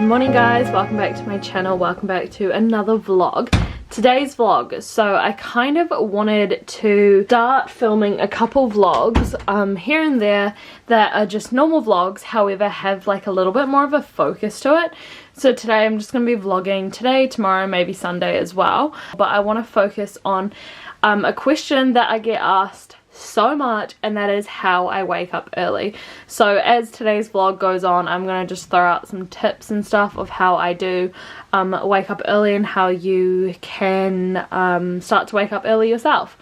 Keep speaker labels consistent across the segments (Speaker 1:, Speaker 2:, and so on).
Speaker 1: morning guys, welcome back to my channel, welcome back to another vlog. Today's vlog, so I kind of wanted to start filming a couple vlogs here and there that are just normal vlogs, however have like a little bit more of a focus to it. So today I'm just going to be vlogging today, tomorrow, maybe Sunday as well, but I want to focus on a question that I get asked so much, and that is how I wake up early. So as today's vlog goes on, I'm gonna just throw out some tips and stuff of how I do wake up early and how you can start to wake up early yourself.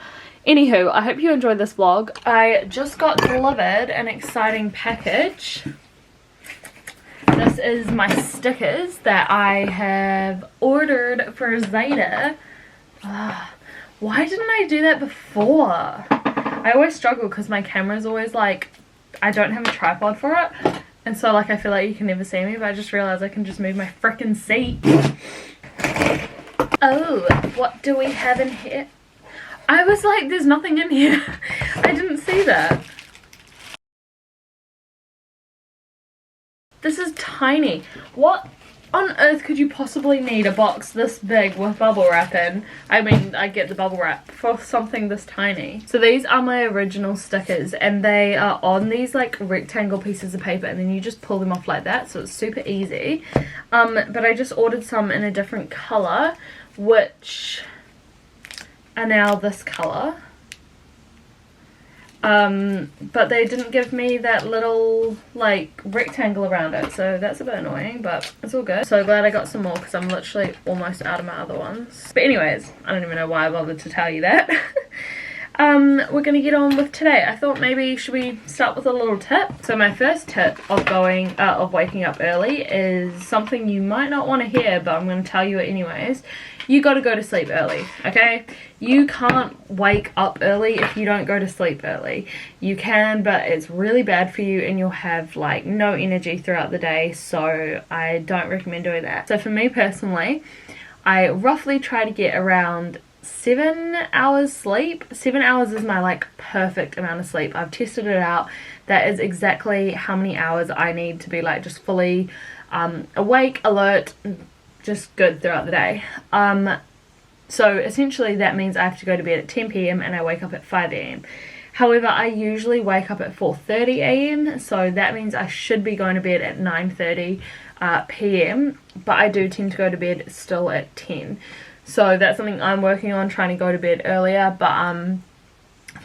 Speaker 1: Anywho, I hope you enjoyed this vlog. I just got delivered an exciting package. This is my stickers that I have ordered for Zeta. Why didn't I do that before? I always struggle because my camera's always like, I don't have a tripod for it, and so like I feel like you can never see me, but I just realized I can just move my frickin' seat. Oh, what do we have in here? I was like, there's nothing in here. I didn't see that. This is tiny. What on earth could you possibly need a box this big with bubble wrap in? I mean, I get the bubble wrap for something this tiny. So these are my original stickers, and they are on these like rectangle pieces of paper, and then you just pull them off like that, so it's super easy. But I just ordered some in a different colour, which are now this colour. But they didn't give me that little like rectangle around it, so that's a bit annoying, but it's all good. So glad I got some more because I'm literally almost out of my other ones. But anyways, I don't even know why I bothered to tell you that. We're gonna get on with today. I thought maybe should we start with a little tip. So my first tip of waking up early is something you might not want to hear, but I'm gonna tell you it anyways. You gotta go to sleep early, okay? You can't wake up early if you don't go to sleep early. You can, but it's really bad for you and you'll have like no energy throughout the day, so I don't recommend doing that. So for me personally, I roughly try to get around 7 hours sleep. 7 hours is my like perfect amount of sleep. I've tested it out. That is exactly how many hours I need to be like just fully awake, alert, just good throughout the day. So essentially that means I have to go to bed at 10 p.m. and I wake up at 5 a.m. However, I usually wake up at 4:30 a.m. so that means I should be going to bed at 9:30 p.m. but I do tend to go to bed still at 10. So that's something I'm working on, trying to go to bed earlier, but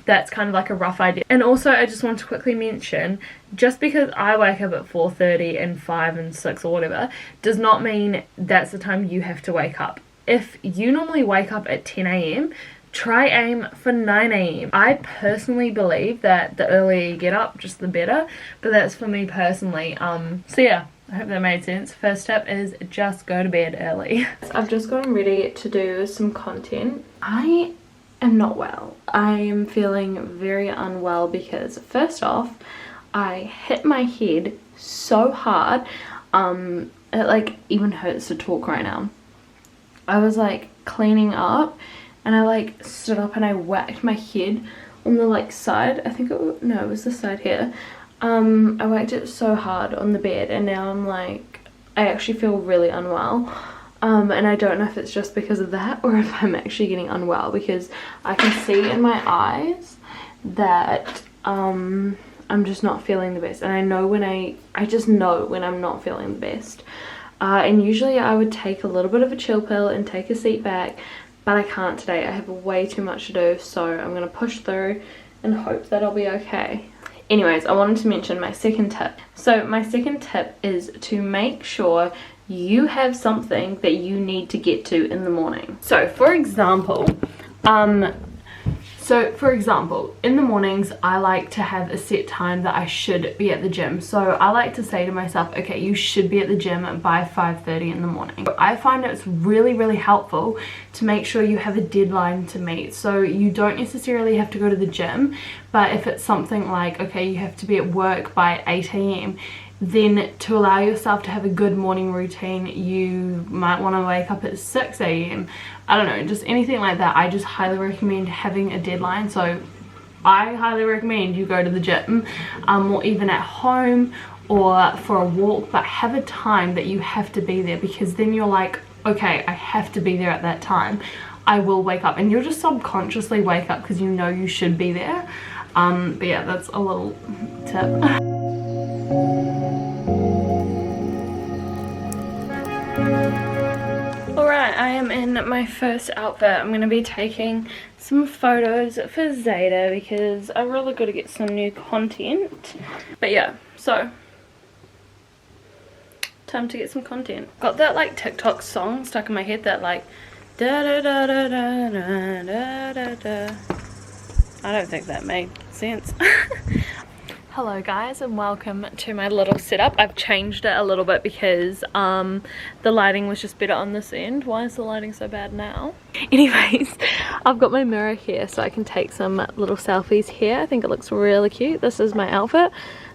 Speaker 1: that's kind of like a rough idea. And also I just want to quickly mention, just because I wake up at 4:30 and 5 and 6 or whatever does not mean that's the time you have to wake up. If you normally wake up at 10 a.m, try aim for 9 a.m. I personally believe that the earlier you get up, just the better, but that's for me personally. So yeah, I hope that made sense. First tip is just go to bed early. I've just gotten ready to do some content. I am not well. I am feeling very unwell because first off, I hit my head so hard, it like even hurts to talk right now. I was like cleaning up and I like stood up and I whacked my head on the like side. I think it was the side here. I whacked it so hard on the bed, and now I'm like, I actually feel really unwell. And I don't know if it's just because of that or if I'm actually getting unwell, because I can see in my eyes that I'm just not feeling the best, and I know when I just know when I'm not feeling the best. And usually I would take a little bit of a chill pill and take a seat back, but I can't today. I have way too much to do, so I'm gonna push through and hope that I'll be okay. Anyways, I wanted to mention my second tip. So my second tip is to make sure you have something that you need to get to in the morning. So for example, in the mornings I like to have a set time that I should be at the gym. So I like to say to myself, okay, you should be at the gym by 5:30 in the morning. I find it's really helpful to make sure you have a deadline to meet. So you don't necessarily have to go to the gym, but if it's something like, okay, you have to be at work by 8 a.m, then to allow yourself to have a good morning routine, you might want to wake up at 6 a.m. I don't know, just anything like that. I just highly recommend having a deadline. So I highly recommend you go to the gym, or even at home, or for a walk, but have a time that you have to be there, because then you're like, okay, I have to be there at that time. I will wake up, and you'll just subconsciously wake up because you know you should be there. But yeah, that's a little tip. Alright, I am in my first outfit. I'm going to be taking some photos for Zeta because I really got to get some new content. But yeah, so time to get some content. Got that like TikTok song stuck in my head that like da da da da da da da da da. I don't think that made sense. Hello guys, and welcome to my little setup. I've changed it a little bit because the lighting was just better on this end. Why is the lighting so bad now? Anyways, I've got my mirror here so I can take some little selfies here. I think it looks really cute. This is my outfit.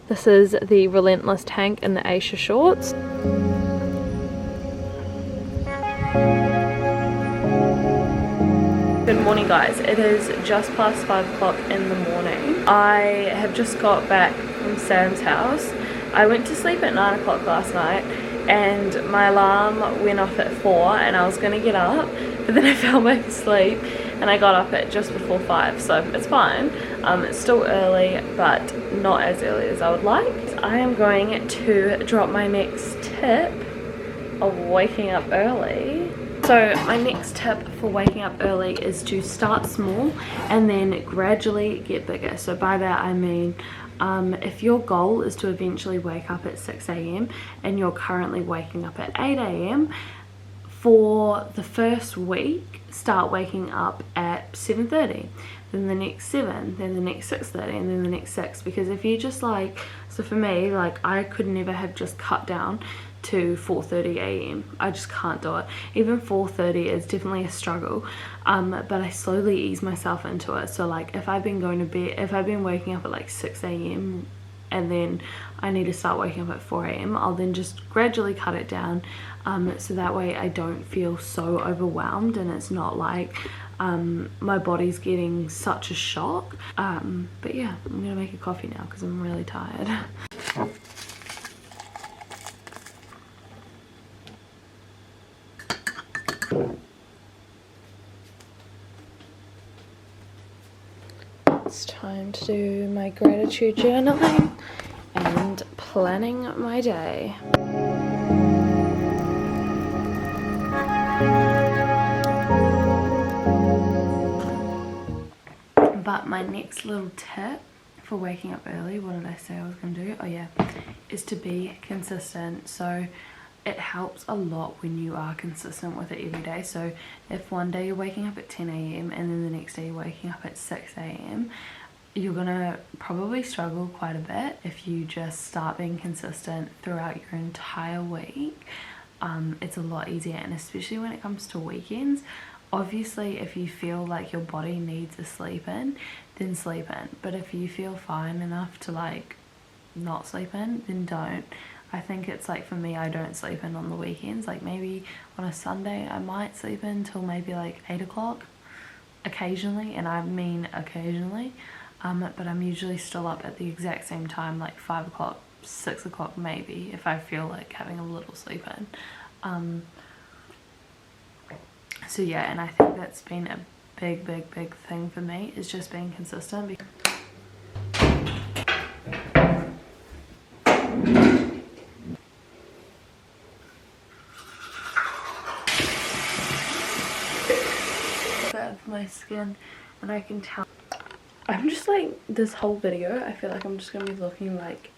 Speaker 1: This is the Relentless tank and the Aisha shorts. Good morning guys, it is just past 5 o'clock in the morning. I have just got back from Sam's house. I went to sleep at 9 o'clock last night and my alarm went off at 4 and I was going to get up, but then I fell back asleep and I got up at just before 5, so it's fine. It's still early, but not as early as I would like. I am going to drop my next tip of waking up early. So my next tip for waking up early is to start small and then gradually get bigger. So by that I mean if your goal is to eventually wake up at 6 a.m. and you're currently waking up at 8 a.m, for the first week start waking up at 7:30, then the next 7, then the next 6:30, and then the next 6. Because if you just like, so for me, like I could never have just cut down to 4:30 a.m. I just can't do it. Even 4:30 is definitely a struggle, but I slowly ease myself into it. So like if I've been going to bed, if I've been waking up at like 6 a.m. and then I need to start waking up at 4 a.m, I'll then just gradually cut it down, so that way I don't feel so overwhelmed and it's not like my body's getting such a shock. But yeah, I'm gonna make a coffee now because I'm really tired. It's time to do my gratitude journaling and planning my day. But my next little tip for waking up early, what did I say I was going to do? Oh yeah, is to be consistent. So it helps a lot when you are consistent with it every day. So if one day you're waking up at 10 a.m. and then the next day you're waking up at 6 a.m, you're gonna probably struggle quite a bit if you just start being consistent throughout your entire week. It's a lot easier, and especially when it comes to weekends. Obviously if you feel like your body needs a sleep in, then sleep in, but if you feel fine enough to like not sleep in, then don't. I think it's like, for me, I don't sleep in on the weekends. Like maybe on a Sunday I might sleep in till maybe like 8 o'clock occasionally, and I mean occasionally, but I'm usually still up at the exact same time, like 5 o'clock, 6 o'clock maybe, if I feel like having a little sleep in. So yeah, and I think that's been a big thing for me, is just being consistent. Of my skin, and I can tell I'm just like, this whole video I feel like I'm just gonna be looking like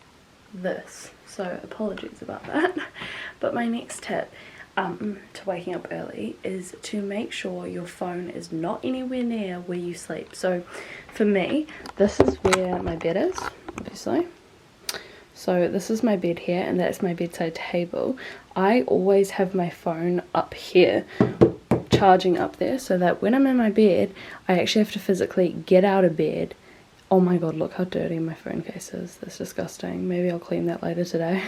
Speaker 1: this, so apologies about that. But my next tip to waking up early is to make sure your phone is not anywhere near where you sleep. So for me, this is where my bed is, obviously. So this is my bed here, and that's my bedside table. I always have my phone up here, charging up there, so that when I'm in my bed I actually have to physically get out of bed. Oh my god, look how dirty my phone case is. That's disgusting. Maybe I'll clean that later today.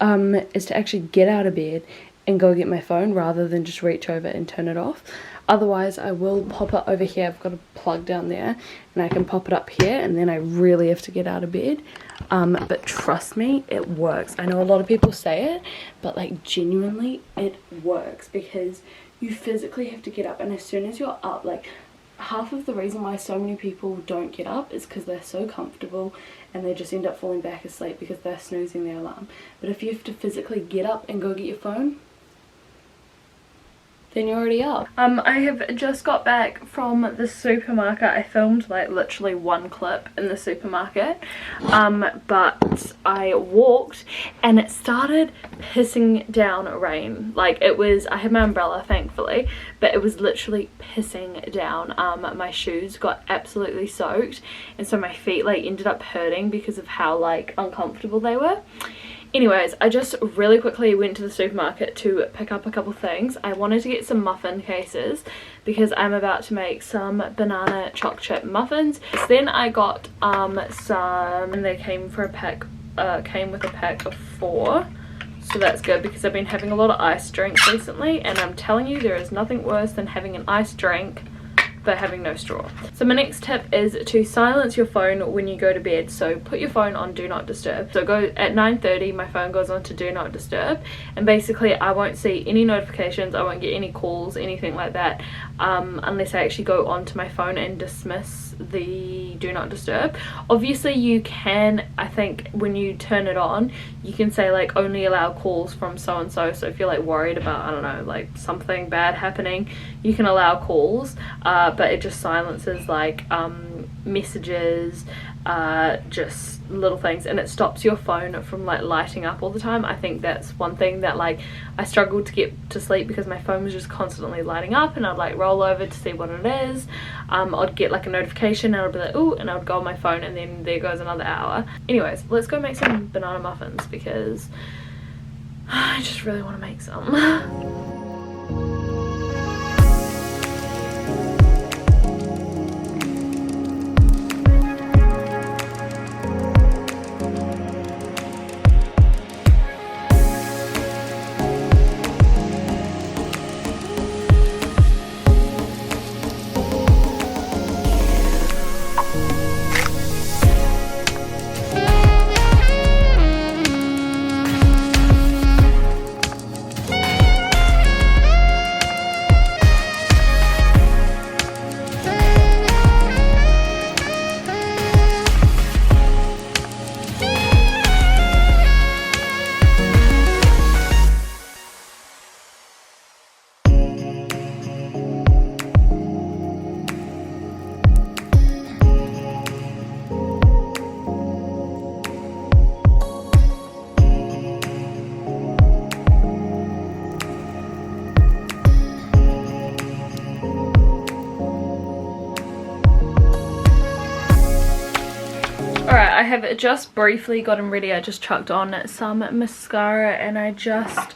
Speaker 1: Is to actually get out of bed
Speaker 2: and go get my phone rather than just reach over and turn it off. Otherwise I will pop it over here. I've got a plug down there and I can pop it up here, and then I really have to get out of bed. But trust me, it works. I know a lot of people say it, but like genuinely it works, because you physically have to get up, and as soon as you're up, like half of the reason why so many people don't get up is because they're so comfortable and they just end up falling back asleep because they're snoozing their alarm. But if you have to physically get up and go get your phone, then you're already up. I have just got back from the supermarket. I filmed like literally one clip in the supermarket, but I walked and it started pissing down rain. Like it was, I had my umbrella thankfully, but it was literally pissing down. My shoes got absolutely soaked, and so my feet like ended up hurting because of how like uncomfortable they were. Anyways, I just really quickly went to the supermarket to pick up a couple things. I wanted to get some muffin cases because I'm about to make some banana chocolate chip muffins. So then I got some, and they came for a pack, came with a pack of 4. So that's good because I've been having a lot of iced drinks recently, and I'm telling you, there is nothing worse than having an iced drink but having no straw. So my next tip is to silence your phone when you go to bed. So put your phone on do not disturb. So go at 9:30, my phone goes on to do not disturb, and basically I won't see any notifications, I won't get any calls, anything like that, unless I actually go onto my phone and dismiss the do not disturb. Obviously you can, I think when you turn it on, you can say like only allow calls from so and so. So if you're like worried about, I don't know, like something bad happening, you can allow calls, but it just silences like messages, just little things, and it stops your phone from like lighting up all the time. I think that's one thing that like I struggled to get to sleep because my phone was just constantly lighting up, and I'd like roll over to see what it is. I'd get like a notification and I'd be like ooh, and I would go on my phone, and then there goes another hour. Anyways, let's go make some banana muffins because I just really want to make some. Alright, I have just briefly gotten ready. I just chucked on some mascara and I just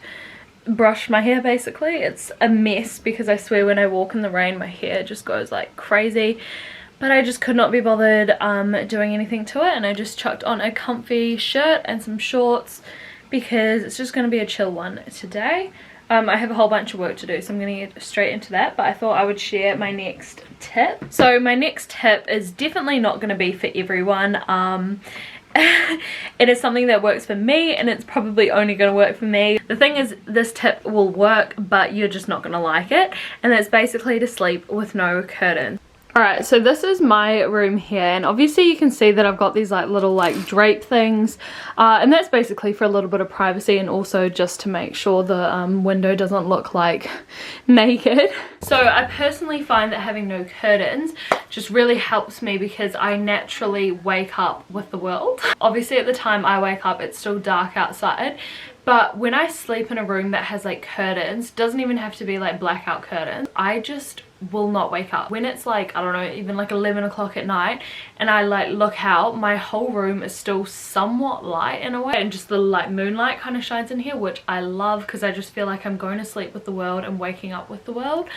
Speaker 2: brushed my hair basically. It's a mess because I swear when I walk in the rain my hair just goes like crazy. But I just could not be bothered doing anything to it, and I just chucked on a comfy shirt and some shorts because it's just going to be a chill one today. I have a whole bunch of work to do, so I'm going to get straight into that, but I thought I would share my next tip. So my next tip is definitely not going to be for everyone. It is something that works for me, and it's probably only going to work for me. The thing is, this tip will work, but you're just not going to like it, and that's basically to sleep with no curtains. Alright, so this is my room here, and obviously you can see that I've got these like little like drape things, and that's basically for a little bit of privacy and also just to make sure the window doesn't look like naked. So I personally find that having no curtains just really helps me because I naturally wake up with the world. Obviously at the time I wake up it's still dark outside, but when I sleep in a room that has like curtains, doesn't even have to be like blackout curtains, I just will not wake up. When it's like, I don't know, even like 11 o'clock at night and I like look out, my whole room is still somewhat light in a way, and just the like moonlight kind of shines in here, which I love because I just feel like I'm going to sleep with the world and waking up with the world.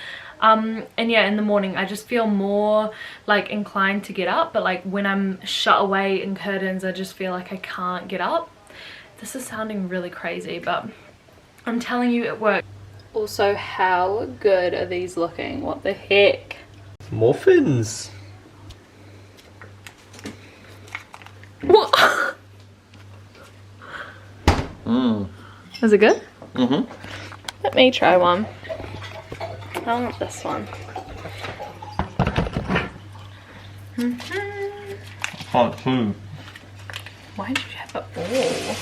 Speaker 2: And yeah, in the morning I just feel more like inclined to get up, but like when I'm shut away in curtains I just feel like I can't get up. This is sounding really crazy, but I'm telling you it worked. Also, how good are these looking? What the heck?
Speaker 3: Muffins.
Speaker 2: What? Is it good?
Speaker 3: Mm-hmm.
Speaker 2: Let me try one. I want this one.
Speaker 3: Can't chew.
Speaker 2: Why did you have it all?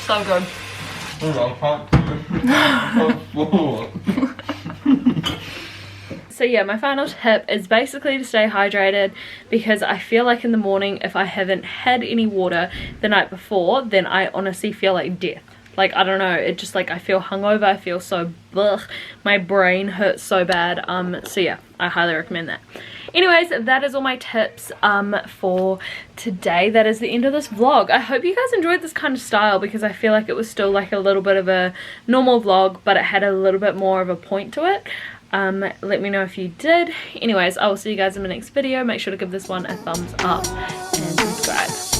Speaker 2: So good. So yeah, my final tip is basically to stay hydrated, because I feel like in the morning, if I haven't had any water the night before, then I honestly feel like death. Like, I don't know, it just like I feel hungover, I feel so blech, my brain hurts so bad. So yeah, I highly recommend that. Anyways, that is all my tips for today. That is the end of this vlog. I hope you guys enjoyed this kind of style, because I feel like it was still like a little bit of a normal vlog, but it had a little bit more of a point to it. Let me know if you did. Anyways, I will see you guys in my next video. Make sure to give this one a thumbs up and subscribe.